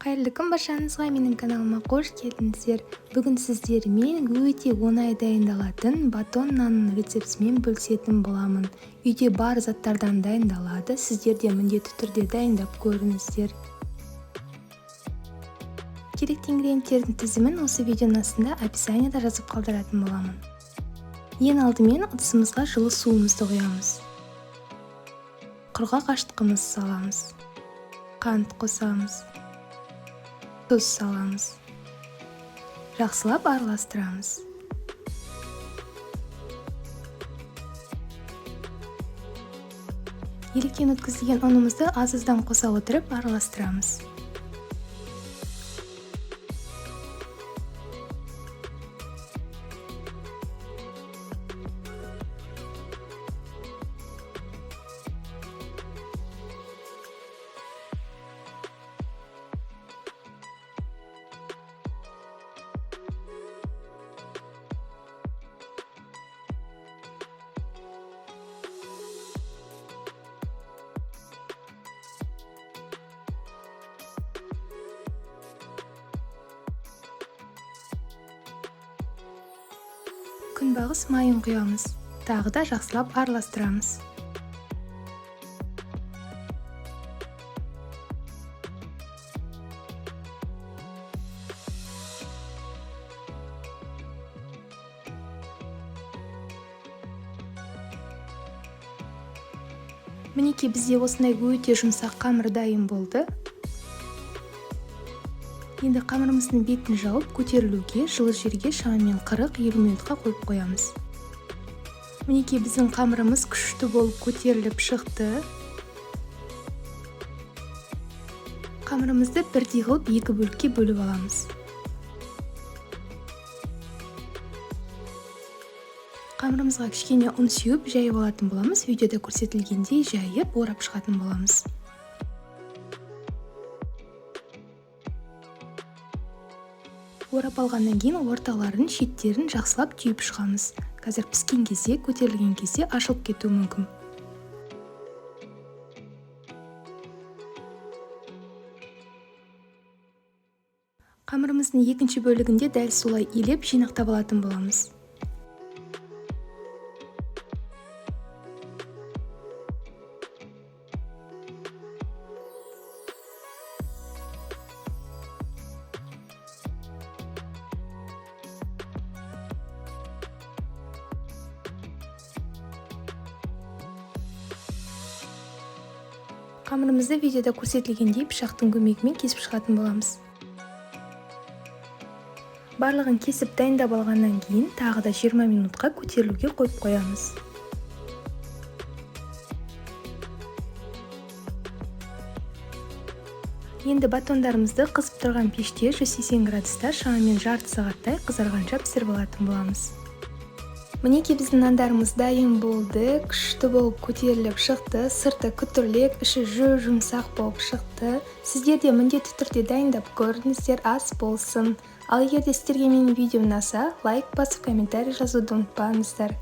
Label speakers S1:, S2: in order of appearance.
S1: Қайырлы күн баршаңызға, менің каналыма қош келдіңіздер. Бүгін сіздермен өте оңай дайындалатын батон нанның рецептісімен бөлісетін боламын. Үйде бар заттардан дайындалады, сіздер де міндетті түрде дайындап көріңіздер. Керекті ингредиенттердің тізімін осы видеоның астында описаниеда жазып қалдыратын боламын. Ең алдымен ыдысымызға жылы суымызды құямыз. Құрғақ ашытқымызды саламыз. Қант қосамыз. Тұз саламыз. Жақсылап араластырамыз. Електен өткізілген ұнымызды аз-аздан қоса отырып араластырамыз. Күнбағыс майын құямыз. Тағы да жақсылап араластырамыз. Мінекей бізде осындай өте жұмсақ қамыр дайын болды. Енді қамырымыздың бетін жауып, көтерілуге жылы жерге шамамен 40-50 минутқа қойып қоямыз. Мінекей біздің қамырымыз күшті болып көтеріліп шықты. Қамырымызды бірдей қылып екі бөлікке бөліп аламыз. Қамырымызға кішкене ұн сеуіп жайып алатын боламыз. Видеода көрсетілгендей жайып, орап шығатын боламыз. Орап алғаннан кейін орталарын, шеттерін жақсылап түйіп шығамыз. Қазір піскен кезде, көтерілген кезде ашылып кетуі мүмкін. Қамырымыздың екінші бөлігінде дәл солай илеп жинақтап алатын боламыз. Қамырымызды видеода көрсетілгендей пышақтың көмегімен кесіп шығатын боламыз. Барлығын кесіп дайындап алғаннан кейін тағы да 20 минутқа көтерілуге қойып қоямыз. Енді батондарымызды қызып тұрған пеште 180 градуста шамамен жарты сағаттай қызарғанша пісіріп алатын боламыз. Мінекей біздің нандарымыз дайын болды, күшті болып көтеріліп шықты, сырты күтірлік, іші жұмсақ болып шықты. Сіздер де міндетті түрде дайындап көріңіздер, ас болсын. Ал егер де сіздерге менің видеом ұнаса, лайк басып, комментарий жазуды ұмытпаңыздар.